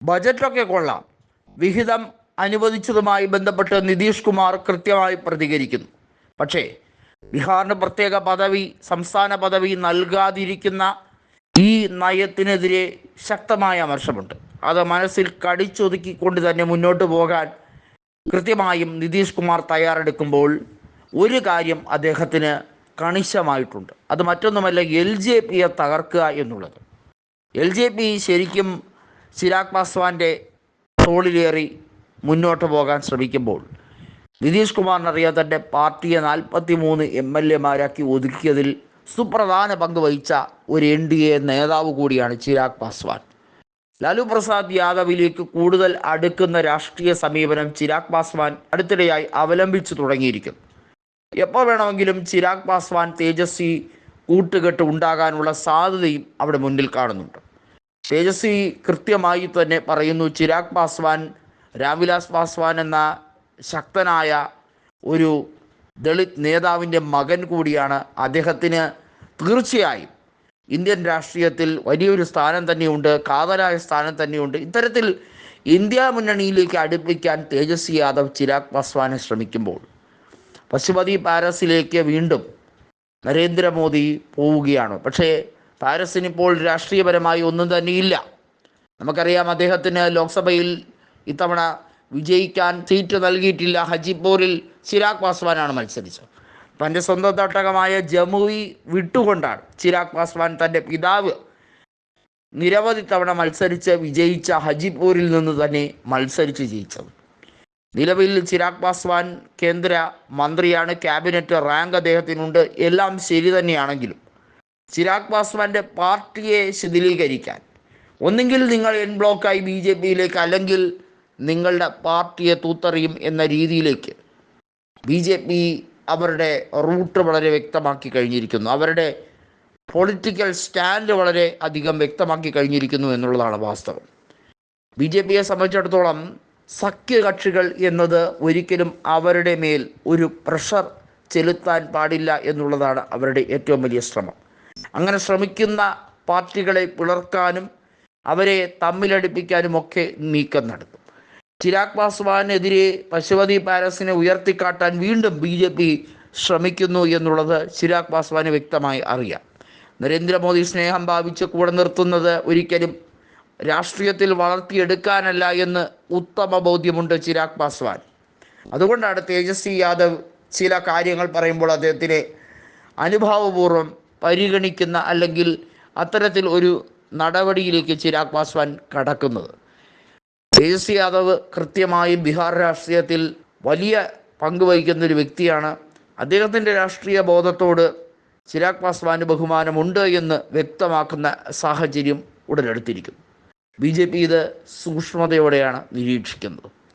ബജറ്റൊക്കെ കൊള്ളാം, വിഹിതം അനുവദിച്ചതുമായി ബന്ധപ്പെട്ട് നിതീഷ് കുമാർ കൃത്യമായി പ്രതികരിക്കുന്നു. പക്ഷേ ബീഹാറിന് പ്രത്യേക പദവി, സംസ്ഥാന പദവി നൽകാതിരിക്കുന്ന ഈ നയത്തിനെതിരെ ശക്തമായ അമർഷമുണ്ട്. അത് മനസ്സിൽ കടിച്ചൊതുക്കിക്കൊണ്ട് തന്നെ മുന്നോട്ട് പോകാൻ കൃത്യമായും നിതീഷ് കുമാർ തയ്യാറെടുക്കുമ്പോൾ ഒരു കാര്യം അദ്ദേഹത്തിന് കണിശമായിട്ടുണ്ട്. അത് മറ്റൊന്നുമല്ല, LJPയെ തകർക്കുക എന്നുള്ളത്. LJP ശരിക്കും ചിരാഗ് പാസ്വാൻ്റെ തോളിലേറി മുന്നോട്ട് പോകാൻ ശ്രമിക്കുമ്പോൾ നിതീഷ് കുമാറിനറിയാൻ തൻ്റെ പാർട്ടിയെ 43 MLA-മാരാക്കി ഒതുക്കിയതിൽ സുപ്രധാന പങ്ക് വഹിച്ച ഒരു NDA നേതാവ് കൂടിയാണ് ചിരാഗ് പാസ്വാൻ. ലാലു പ്രസാദ് യാദവിലേക്ക് കൂടുതൽ അടുക്കുന്ന രാഷ്ട്രീയ സമീപനം ചിരാഗ് പാസ്വാൻ അടുത്തിടെയായി അവലംബിച്ചു തുടങ്ങിയിരിക്കുന്നു. എപ്പോൾ വേണമെങ്കിലും ചിരാഗ് പാസ്വാൻ തേജസ്വി കൂട്ടുകെട്ട് ഉണ്ടാകാനുള്ള സാധ്യതയും അവിടെ മുന്നിൽ കാണുന്നുണ്ട്. തേജസ്വി കൃത്യമായി തന്നെ പറയുന്നു, ചിരാഗ് പാസ്വാൻ രാംവിലാസ് പാസ്വാൻ എന്ന ശക്തനായ ഒരു ദളിത് നേതാവിൻ്റെ മകൻ കൂടിയാണ്. അദ്ദേഹത്തിന് തീർച്ചയായും ഇന്ത്യൻ രാഷ്ട്രീയത്തിൽ വലിയൊരു സ്ഥാനം തന്നെയുണ്ട്, കാതലായ സ്ഥാനം തന്നെയുണ്ട്. ഇത്തരത്തിൽ ഇന്ത്യ മുന്നണിയിലേക്ക് അടുപ്പിക്കാൻ തേജസ്വി യാദവ് ചിരാഗ് പാസ്വാനെ ശ്രമിക്കുമ്പോൾ പശുപതി പാലസിലേക്ക് വീണ്ടും നരേന്ദ്രമോദി പോവുകയാണ്. പക്ഷേ പാലസിനിപ്പോൾ രാഷ്ട്രീയപരമായി ഒന്നും തന്നെയില്ല. നമുക്കറിയാം, അദ്ദേഹത്തിന് ലോക്സഭയിൽ ഇത്തവണ വിജയിക്കാൻ സീറ്റ് നൽകിയിട്ടില്ല. ഹജിപൂരിൽ ചിരാഗ് പാസ്വാനാണ് മത്സരിച്ചത്. തൻ്റെ സ്വന്തം തട്ടകമായ ജമുയി വിട്ടുകൊണ്ടാണ് ചിരാഗ് പാസ്വാൻ തൻ്റെ പിതാവ് നിരവധി തവണ മത്സരിച്ച് വിജയിച്ച ഹജിപൂരിൽ നിന്ന് തന്നെ മത്സരിച്ച് ജയിച്ചത്. നിലവിൽ ചിരാഗ് പാസ്വാൻ കേന്ദ്ര മന്ത്രിയാണ്, ക്യാബിനറ്റ് റാങ്ക് അദ്ദേഹത്തിനുണ്ട്. എല്ലാം ശരി തന്നെയാണെങ്കിലും ചിരാഗ് പാസ്വാൻ്റെ പാർട്ടിയെ ശിഥിലീകരിക്കാൻ ഒന്നുകിൽ നിങ്ങൾ എൻ ബ്ലോക്കായി BJPയിലേക്ക്, അല്ലെങ്കിൽ നിങ്ങളുടെ പാർട്ടിയെ തൂത്തെറിയും എന്ന രീതിയിലേക്ക് BJP അവരുടെ റൂട്ട് വളരെ വ്യക്തമാക്കി കഴിഞ്ഞിരിക്കുന്നു. അവരുടെ പൊളിറ്റിക്കൽ സ്റ്റാൻഡ് വളരെ അധികം വ്യക്തമാക്കി കഴിഞ്ഞിരിക്കുന്നു എന്നുള്ളതാണ് വാസ്തവം. BJPയെ സംബന്ധിച്ചിടത്തോളം സഖ്യകക്ഷികൾ എന്നത് ഒരിക്കലും അവരുടെ മേൽ ഒരു പ്രഷർ ചെലുത്താൻ പാടില്ല എന്നുള്ളതാണ് അവരുടെ ഏറ്റവും വലിയ ശ്രമം. അങ്ങനെ ശ്രമിക്കുന്ന പാർട്ടികളെ പിളർക്കാനും അവരെ തമ്മിലടിപ്പിക്കാനും ഒക്കെ നീക്കം നടത്തും. ചിരാഗ് പാസ്വാനെതിരെ പശുപതി പാലസിനെ ഉയർത്തിക്കാട്ടാൻ വീണ്ടും BJP ശ്രമിക്കുന്നു എന്നുള്ളത് ചിരാഗ് പാസ്വാന് വ്യക്തമായി അറിയാം. നരേന്ദ്രമോദി സ്നേഹം ഭാവിച്ച് കൂടെ നിർത്തുന്നത് ഒരിക്കലും രാഷ്ട്രീയത്തിൽ വളർത്തിയെടുക്കാനല്ല എന്ന് ഉത്തമ ബോധ്യമുണ്ട് ചിരാഗ് പാസ്വാൻ. അതുകൊണ്ടാണ് തേജസ്വി യാദവ് ചില കാര്യങ്ങൾ പറയുമ്പോൾ അദ്ദേഹത്തിനെ അനുഭാവപൂർവ്വം പരിഗണിക്കുന്ന, അല്ലെങ്കിൽ അത്തരത്തിൽ ഒരു നടപടിയിലേക്ക് ചിരാഗ് പാസ്വാൻ കടക്കുന്നത്. തേജസ്വി യാദവ് കൃത്യമായും ബീഹാർ രാഷ്ട്രീയത്തിൽ വലിയ പങ്ക് വഹിക്കുന്ന ഒരു വ്യക്തിയാണ്. അദ്ദേഹത്തിൻ്റെ രാഷ്ട്രീയ ബോധത്തോട് ചിരാഗ് പാസ്വാന് ബഹുമാനമുണ്ട് എന്ന് വ്യക്തമാക്കുന്ന സാഹചര്യം ഉടലെടുത്തിരിക്കുന്നു. BJP ഇത് സൂക്ഷ്മതയോടെയാണ് നിരീക്ഷിക്കുന്നത്.